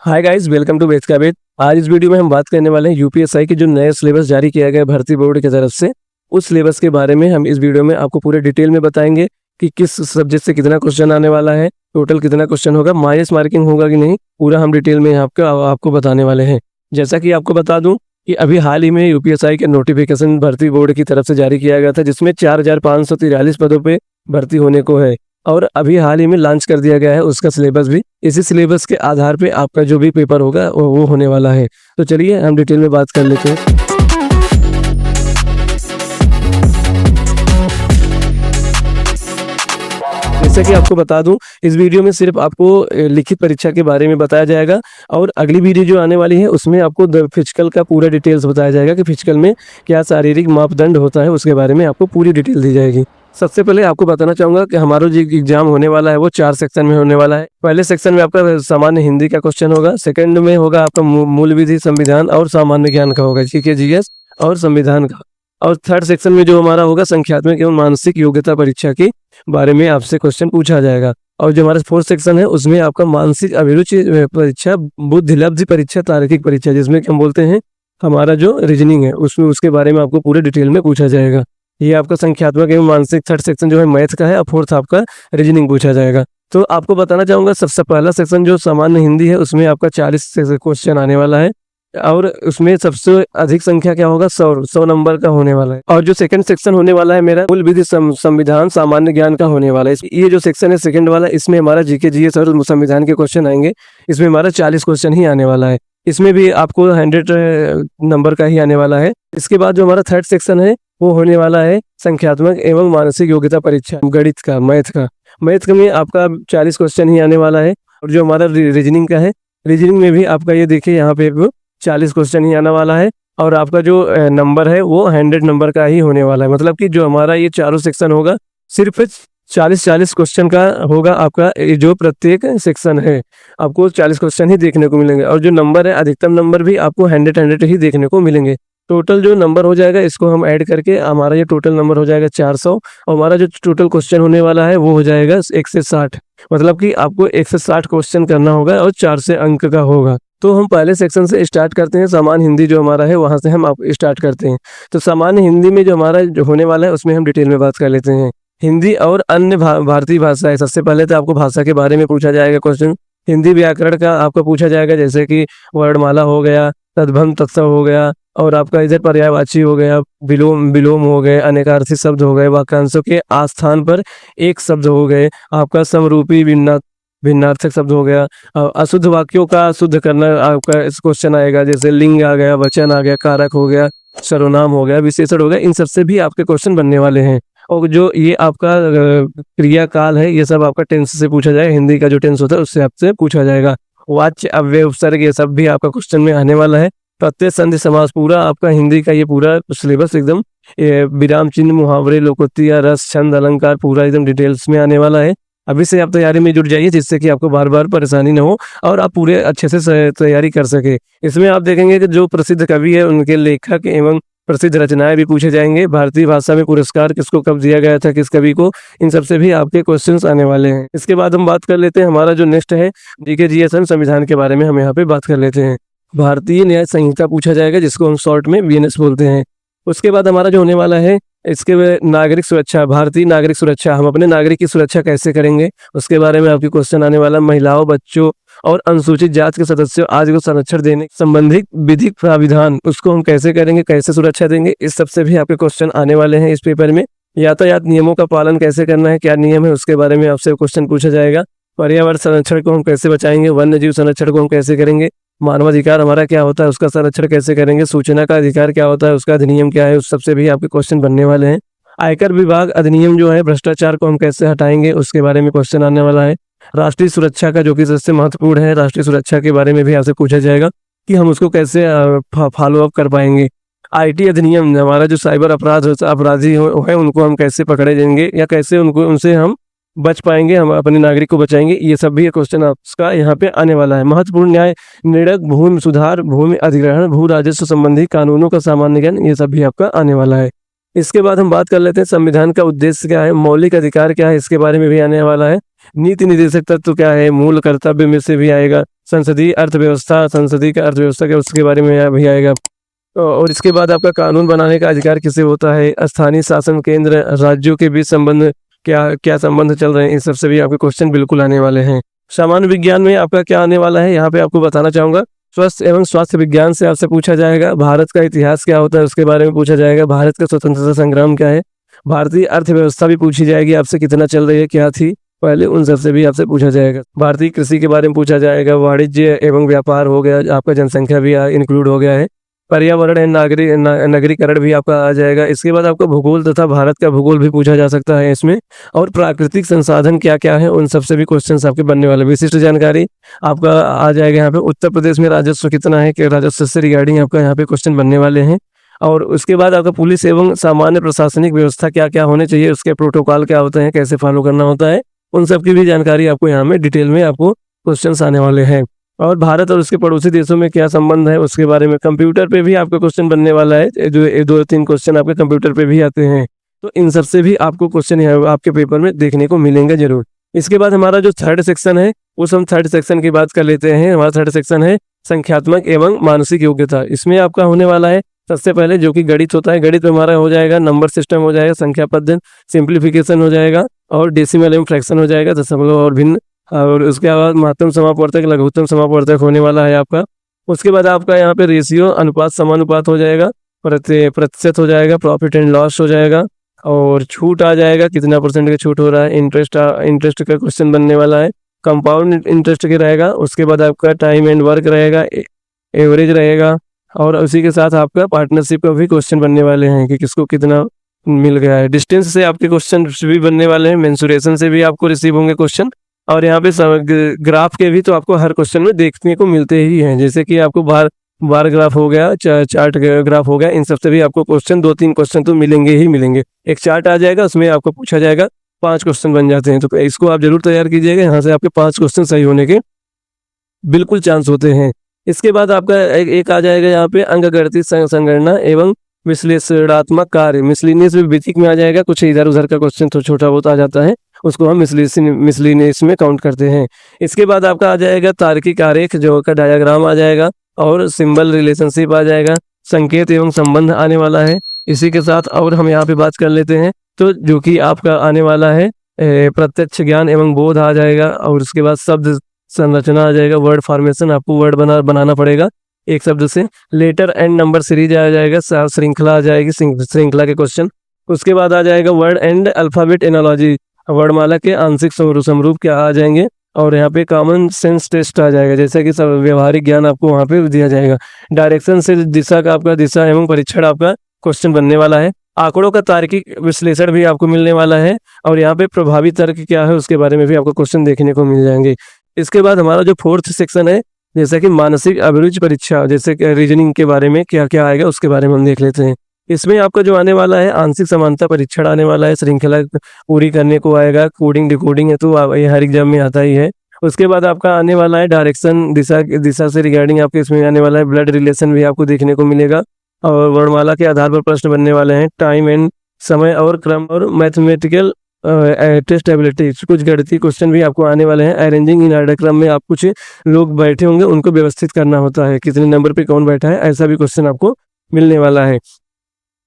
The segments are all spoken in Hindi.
हाय गाइस, वेलकम टू बेच का बेच। आज इस वीडियो में हम बात करने वाले हैं यूपीएससी की जो नया सिलेबस जारी किया गया है भर्ती बोर्ड की तरफ से, उस सिलेबस के बारे में हम इस वीडियो में आपको पूरे डिटेल में बताएंगे कि किस सब्जेक्ट से कितना क्वेश्चन आने वाला है, टोटल कितना क्वेश्चन होगा, माइनस मार्किंग होगा कि नहीं, पूरा हम डिटेल में आपको बताने वाले हैं। जैसा कि आपको बता दूं कि अभी हाल ही में यूपीएससी के नोटिफिकेशन भर्ती बोर्ड की तरफ से जारी किया गया था, जिसमें 4543 पदों पे भर्ती होने को है और अभी हाल ही में लॉन्च कर दिया गया है उसका सिलेबस भी। इसी सिलेबस के आधार पे आपका जो भी पेपर होगा वो होने वाला है। तो चलिए हम डिटेल में बात कर लेते हैं। जैसे कि आपको बता दूं, इस वीडियो में सिर्फ आपको लिखित परीक्षा के बारे में बताया जाएगा और अगली वीडियो जो आने वाली है उसमें आपको फिजिकल का पूरा डिटेल्स बताया जाएगा कि फिजिकल में क्या शारीरिक मापदंड होता है, उसके बारे में आपको पूरी डिटेल दी जाएगी। सबसे पहले आपको बताना चाहूंगा कि हमारा जो एग्जाम होने वाला है वो 4 सेक्शन में होने वाला है। पहले सेक्शन में आपका सामान्य हिंदी का क्वेश्चन होगा, सेकंड में होगा आपका मूल विधि, संविधान और सामान्य ज्ञान का होगा, जीके जीएस और संविधान का। और थर्ड सेक्शन में जो हमारा होगा संख्यात्मक एवं मानसिक योग्यता परीक्षा के बारे में आपसे क्वेश्चन पूछा जाएगा। और जो हमारा फोर्थ सेक्शन है उसमें आपका मानसिक अभिरुचि परीक्षा, बुद्धिलब्धि परीक्षा, तार्किक परीक्षा, जिसमें हम बोलते हैं हमारा जो रीजनिंग है उसमें उसके बारे में आपको पूरे डिटेल में पूछा जाएगा। ये आपका संख्यात्मक एवं मानसिक थर्ड सेक्शन जो है मैथ का है और फोर्थ आपका रीजनिंग पूछा जाएगा। तो आपको बताना चाहूंगा सबसे पहला सेक्शन जो सामान्य हिंदी है उसमें आपका 40 क्वेश्चन आने वाला है और उसमें सबसे अधिक संख्या क्या होगा, 100 नंबर का होने वाला है। और जो सेकंड सेक्शन होने वाला है मेरा मूल विधि, संविधान, सामान्य ज्ञान का होने वाला है। ये जो सेक्शन है सेकंड वाला, इसमें हमारा जीके जीएस और संविधान के क्वेश्चन आएंगे। इसमें हमारा 40 क्वेश्चन ही आने वाला है। इसमें भी आपको 100 नंबर का ही आने वाला है। इसके बाद जो हमारा थर्ड सेक्शन है वो होने वाला है संख्यात्मक एवं मानसिक योग्यता परीक्षा, गणित का, मैथ में आपका 40 क्वेश्चन ही आने वाला है। और जो हमारा रीजनिंग का है, रीजनिंग में भी आपका ये देखिए यहाँ पे 40 क्वेश्चन ही आने वाला है और आपका जो नंबर है वो 100 नंबर का ही होने वाला है। मतलब कि जो हमारा ये चारों सेक्शन होगा सिर्फ 40 क्वेश्चन का होगा आपका। जो प्रत्येक सेक्शन है आपको 40 क्वेश्चन ही देखने को मिलेंगे और जो नंबर है अधिकतम नंबर भी आपको 100 ही देखने को मिलेंगे। टोटल जो नंबर हो जाएगा इसको हम ऐड करके हमारा ये टोटल नंबर हो जाएगा 400 और हमारा जो टोटल क्वेश्चन होने वाला है वो हो जाएगा 1 से 60। मतलब कि आपको 1 से 60 क्वेश्चन करना होगा और 4 से अंक का होगा। तो हम पहले सेक्शन से स्टार्ट करते हैं, सामान्य हिंदी जो हमारा है वहां से हम आप स्टार्ट करते हैं। तो सामान्य हिंदी में जो हमारा जो होने वाला है उसमें हम डिटेल में बात कर लेते हैं। हिंदी और अन्य भारतीय भाषाएं। सबसे पहले तो आपको भाषा के बारे में पूछा जाएगा क्वेश्चन। हिंदी व्याकरण का आपको पूछा जाएगा, जैसे कि वर्णमाला हो गया, तद्भव तत्सव हो गया और आपका इधर पर्यायवाची हो गया, विलोम हो गए, अनेकार्थी शब्द हो गए, वाक्यांशों के आस्थान पर एक शब्द हो गए, आपका समरूपी भिन्नार्थक शब्द हो गया, अशुद्ध वाक्यों का शुद्ध करना आपका इस क्वेश्चन आएगा, जैसे लिंग आ गया, वचन आ गया, कारक हो गया, सर्वनाम हो गया, विशेषण हो गया। इन सबसे भी आपके क्वेश्चन बनने वाले हैं। और जो ये आपका क्रिया काल है ये सब आपका टेंस से पूछा जाएगा, हिंदी का जो टेंस होता है उससे आपसे पूछा जाएगा। वाच्य, अव्यय, उपसर्ग ये सब भी आपका क्वेश्चन में आने वाला है। प्रत्यय, संधि, समास, पूरा आपका हिंदी का ये पूरा सिलेबस एकदम विराम चिन्ह, मुहावरे, लोकोक्ति या रस, छंद, अलंकार पूरा एकदम डिटेल्स में आने वाला है। अभी से आप तैयारी में जुट जाइए जिससे कि आपको बार बार परेशानी न हो और आप पूरे अच्छे से तैयारी कर सके। इसमें आप देखेंगे कि जो प्रसिद्ध कवि है उनके लेखक एवं प्रसिद्ध रचनाएं भी पूछे जाएंगे। भारतीय भाषा में पुरस्कार किसको कब दिया गया था, किस कवि को, इन सबसे भी आपके क्वेश्चंस आने वाले हैं। इसके बाद हम बात कर लेते हैं हमारा जो नेक्स्ट है जीके जीएस संविधान के बारे में हम यहाँ पे बात कर लेते हैं। भारतीय न्याय संहिता पूछा जाएगा जिसको हम शॉर्ट में बीएनएस बोलते हैं। उसके बाद हमारा जो होने वाला है इसके नागरिक सुरक्षा, भारतीय नागरिक सुरक्षा, हम अपने नागरिक की सुरक्षा कैसे करेंगे उसके बारे में आपकी क्वेश्चन आने वाला। महिलाओं, बच्चों और अनुसूचित जाति के सदस्यों आदि को संरक्षण देने संबंधित विधिक प्राविधान उसको हम कैसे करेंगे, कैसे सुरक्षा देंगे, इस सबसे भी आपके क्वेश्चन आने वाले हैं इस पेपर में। यातायात नियमों का पालन कैसे करना है, क्या नियम है, उसके बारे में आपसे क्वेश्चन पूछा जाएगा। पर्यावरण संरक्षण को हम कैसे बचाएंगे, वन्य जीव संरक्षण को हम कैसे करेंगे, मानवाधिकार हमारा क्या होता है उसका संरक्षण कैसे करेंगे, सूचना का अधिकार क्या होता है उसका अधिनियम क्या है, उस सबसे भी आपके क्वेश्चन बनने वाले हैं। आयकर विभाग अधिनियम जो है, भ्रष्टाचार को हम कैसे हटाएंगे उसके बारे में क्वेश्चन आने वाला है। राष्ट्रीय सुरक्षा का जो कि सबसे महत्वपूर्ण है, राष्ट्रीय सुरक्षा के बारे में भी आपसे पूछा जाएगा कि हम उसको कैसे फॉलो अप कर पाएंगे। आईटी अधिनियम, हमारा जो साइबर अपराधी है उनको हम कैसे पकड़े जाएंगे या कैसे उनसे हम बच पाएंगे, हम अपने नागरिक को बचाएंगे, ये सब भी क्वेश्चन आपका यहाँ पे आने वाला है। महत्वपूर्ण न्याय निर्णय, भूमि सुधार, भूमि अधिग्रहण, भू राजस्व संबंधी कानूनों का सामान्य ज्ञान, ये सब भी आपका आने वाला है। इसके बाद हम बात कर लेते हैं संविधान का उद्देश्य क्या है, मौलिक अधिकार क्या है, इसके बारे में भी आने वाला है। नीति निर्देशक तत्व क्या है, मूल कर्तव्य में से भी आएगा। संसदीय अर्थव्यवस्था, संसदीय का अर्थव्यवस्था क्या उसके बारे में भी आएगा। और इसके बाद आपका कानून बनाने का अधिकार किसे होता है, स्थानीय शासन केंद्र, राज्यों के बीच संबंध क्या क्या संबंध चल रहे हैं, इन सबसे भी आपके क्वेश्चन बिल्कुल आने वाले हैं। सामान्य विज्ञान में आपका क्या आने वाला है, यहाँ पे आपको बताना चाहूंगा। स्वास्थ्य एवं स्वास्थ्य विज्ञान से आपसे पूछा जाएगा। भारत का इतिहास क्या होता है उसके बारे में पूछा जाएगा। भारत का स्वतंत्रता संग्राम क्या है। भारतीय अर्थव्यवस्था भी पूछी जाएगी आपसे, कितना चल रही है, क्या थी पहले, उन सबसे भी आपसे पूछा जाएगा। भारतीय कृषि के बारे में पूछा जाएगा। वाणिज्य एवं व्यापार हो गया, आपका जनसंख्या भी इंक्लूड हो गया है। पर्यावरण एवं नगरीकरण भी आपका आ जाएगा। इसके बाद आपका भूगोल तथा भारत का भूगोल भी पूछा जा सकता है इसमें। और प्राकृतिक संसाधन क्या क्या है, उन सबसे भी क्वेश्चंस आपके बनने वाले। विशिष्ट जानकारी आपका आ जाएगा यहाँ पे। उत्तर प्रदेश में राजस्व कितना है, कि राजस्व से रिगार्डिंग आपका यहाँ पे क्वेश्चन बनने वाले हैं। और उसके बाद आपका पुलिस एवं सामान्य प्रशासनिक व्यवस्था क्या क्या होने चाहिए, उसके प्रोटोकॉल क्या होते हैं, कैसे फॉलो करना होता है, उन सब की भी जानकारी आपको यहाँ में डिटेल में आपको क्वेश्चंस आने वाले हैं। और भारत और उसके पड़ोसी देशों में क्या संबंध है उसके बारे में कंप्यूटर पे भी आपका क्वेश्चन बनने वाला है। जो 2-3 क्वेश्चन आपके कंप्यूटर पे भी आते हैं, तो इन सब से भी आपको क्वेश्चन आपके पेपर में देखने को मिलेंगे जरूर। इसके बाद हमारा जो थर्ड सेक्शन है, उस हम थर्ड सेक्शन की बात कर लेते हैं। हमारा थर्ड सेक्शन है संख्यात्मक एवं मानसिक योग्यता। इसमें आपका होने वाला है सबसे पहले जो कि गणित होता है। गणित में हमारा हो जाएगा नंबर सिस्टम हो जाएगा, संख्या पद्धति, सिंप्लीफिकेशन हो जाएगा, और डेसिमल एवं फ्रैक्शन हो जाएगा, दशमलव और भिन्न। और उसके बाद महत्तम समापवर्तक, लघुत्तम समापवर्तक होने वाला है आपका। उसके बाद आपका यहाँ पे रेशियो, अनुपात, समानुपात हो जाएगा, प्रतिशत हो जाएगा, प्रॉफिट एंड लॉस हो जाएगा, और छूट आ जाएगा, कितना % का छूट हो रहा है। इंटरेस्ट का क्वेश्चन बनने वाला है, कंपाउंड इंटरेस्ट के रहेगा। उसके बाद आपका टाइम एंड वर्क रहेगा, एवरेज रहेगा, और उसी के साथ आपका पार्टनरशिप का भी क्वेश्चन बनने वाले हैं कि किसको कितना मिल गया है। डिस्टेंस से आपके क्वेश्चन भी बनने वाले हैं, मेंसुरेशन से भी आपको रिसीव होंगे क्वेश्चन। और यहाँ पे ग्राफ के भी तो आपको हर क्वेश्चन में देखने को मिलते ही हैं, जैसे कि आपको बार ग्राफ हो गया, चार्ट ग्राफ हो गया, इन सब से भी आपको क्वेश्चन 2-3 क्वेश्चन तो मिलेंगे ही मिलेंगे। एक चार्ट आ जाएगा, उसमें आपको पूछा जाएगा, 5 क्वेश्चन बन जाते हैं, तो इसको आप जरूर तैयार कीजिएगा। यहाँ से आपके 5 क्वेश्चन सही होने के बिल्कुल चांस होते हैं। इसके बाद आपका एक आ जाएगा यहाँ पे अंकगणितीय संगणना एवं विश्लेषणात्मक कार्य, मिसलिनियस बेसिक में आ जाएगा। कुछ इधर उधर का क्वेश्चन तो छोटा बहुत आ जाता है, उसको हम मिसलिनियस में काउंट करते हैं। इसके बाद आपका आ जाएगा तार्किक आरेख, जो का डायग्राम आ जाएगा, और सिंबल रिलेशनशिप आ जाएगा, संकेत एवं संबंध आने वाला है। इसी के साथ और हम यहाँ पे बात कर लेते हैं, तो जो कि आपका आने वाला है प्रत्यक्ष ज्ञान एवं बोध आ जाएगा। और उसके बाद शब्द संरचना आ जाएगा, वर्ड फॉर्मेशन, आपको वर्ड बनाना पड़ेगा एक शब्द से। लेटर एंड नंबर सीरीज आ जाएगा, श्रृंखला आ जाएगी, श्रृंखला के क्वेश्चन। उसके बाद आ जाएगा वर्ड एंड अल्फाबेट एनोलॉजी, वर्णमाला के आंशिक समरूप क्या आ जाएंगे। और यहाँ पे कॉमन सेंस टेस्ट आ जाएगा, जैसे कि सब व्यवहारिक ज्ञान आपको वहाँ पे दिया जाएगा। डायरेक्शन से दिशा का आपका दिशा एवं परीक्षण आपका क्वेश्चन बनने वाला है। आंकड़ों का तार्किक विश्लेषण भी आपको मिलने वाला है, और यहाँ पे प्रभावी तर्क क्या है उसके बारे में भी आपको क्वेश्चन देखने को मिल जाएंगे। इसके बाद हमारा जो 4th सेक्शन है, जैसे कि मानसिक अभिरुचि परीक्षा, जैसे कि रीजनिंग के बारे में क्या क्या आएगा उसके बारे में हम देख लेते हैं। इसमें आपका जो आने वाला है आंशिक समानता परीक्षण आने वाला है, श्रृंखला पूरी करने को आएगा, कोडिंग डिकोडिंग है तो ये हर एग्जाम में आता ही है। उसके बाद आपका आने वाला है डायरेक्शन, दिशा से रिगार्डिंग आपके इसमें आने वाला है। ब्लड रिलेशन भी आपको देखने को मिलेगा, और वर्णमाला के आधार पर प्रश्न बनने वाले हैं। टाइम एंड समय और क्रम, और मैथमेटिकल टेस्ट एबिलिटी, कुछ गणितीय क्वेश्चन भी आपको आने वाले हैं। अरेंजिंग इन ऑर्डर क्रम में आप कुछ लोग बैठे होंगे, उनको व्यवस्थित करना होता है, कितने नंबर पे कौन बैठा है, ऐसा भी क्वेश्चन आपको मिलने वाला है।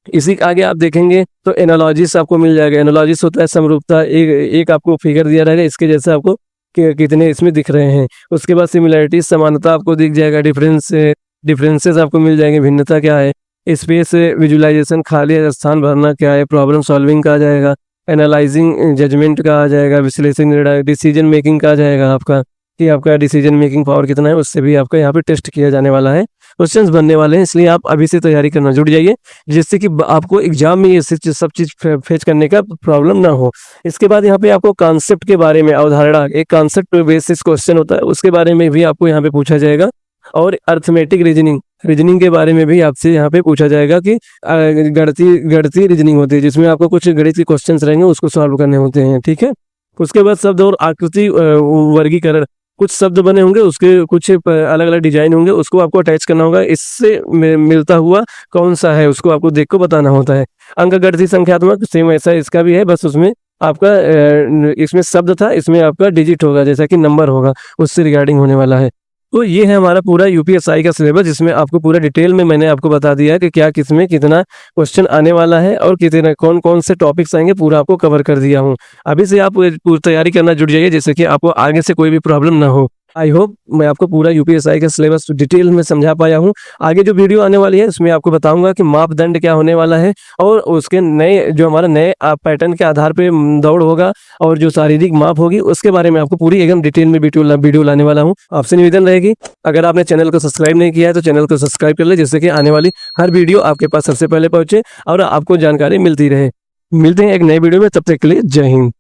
इसी आगे आप देखेंगे तो एनालॉजिस आपको मिल जाएगा। एनालॉजिस होता है समरूपता, एक आपको फिगर दिया रहेगा, इसके जैसे आपको कितने इसमें दिख रहे हैं। उसके बाद सिमिलैरिटी, समानता आपको दिख जाएगा। डिफरेंसेस आपको मिल जाएंगे, भिन्नता क्या है। स्पेस विजुअलाइजेशन, खाली स्थान भरना क्या है। प्रॉब्लम सॉल्विंग का आ जाएगा। एनालाइजिंग जजमेंट का आ जाएगा। विश्लेषण डिसीजन मेकिंग का आ जाएगा आपका, कि आपका डिसीजन मेकिंग पावर कितना है, उससे भी आपका यहाँ पे टेस्ट किया जाने वाला है, क्वेश्चंस बनने वाले हैं। इसलिए आप अभी से तैयारी करना जुड़ जाइए, जिससे कि आपको एग्जाम में ये सब चीज फेस करने का प्रॉब्लम ना हो। इसके बाद यहाँ पे आपको कॉन्सेप्ट के बारे में, अवधारणा, एक कॉन्सेप्ट बेसिस क्वेश्चन होता है, उसके बारे में भी आपको यहाँ पे पूछा जाएगा। और अर्थमेटिक रीजनिंग के बारे में भी आपसे यहाँ पे पूछा जाएगा कि गणितीय रीजनिंग होती है, जिसमें आपको कुछ गणित के क्वेश्चंस रहेंगे, उसको सॉल्व करने होते हैं, ठीक है। उसके बाद शब्द और आकृति वर्गीकरण, कुछ शब्द बने होंगे, उसके कुछ अलग अलग डिजाइन होंगे, उसको आपको अटैच करना होगा, इससे मिलता हुआ कौन सा है उसको आपको देख को बताना होता है। अंकगणितीय संख्यात्मक सेम ऐसा इसका भी है, बस उसमें आपका इसमें शब्द था, इसमें आपका डिजिट होगा, जैसा कि नंबर होगा, उससे रिगार्डिंग होने वाला है। तो ये है हमारा पूरा यूपीएसआई का सिलेबस, जिसमें आपको पूरा डिटेल में मैंने आपको बता दिया है कि क्या किसमें कितना क्वेश्चन आने वाला है और कितने कौन कौन से टॉपिक्स आएंगे, पूरा आपको कवर कर दिया हूँ। अभी से आप पूरी तैयारी करना जुट जाइए, जिससे कि आपको आगे से कोई भी प्रॉब्लम ना हो। आई होप मैं आपको पूरा यूपीएसआई का सिलेबस डिटेल में समझा पाया हूँ। आगे जो वीडियो आने वाली है उसमें आपको बताऊंगा कि मापदंड क्या होने वाला है, और उसके नए जो हमारा नए पैटर्न के आधार पे दौड़ होगा और जो शारीरिक माप होगी उसके बारे में आपको पूरी एकदम डिटेल में वीडियो लाने वाला हूँ। आपसे निवेदन रहेगी, अगर आपने चैनल को सब्सक्राइब नहीं किया है तो चैनल को सब्सक्राइब कर ले, जिससे कि आने वाली हर वीडियो आपके पास सबसे पहले पहुंचे और आपको जानकारी मिलती रहे। मिलते हैं एक नए वीडियो में, तब तक के लिए जय हिंद।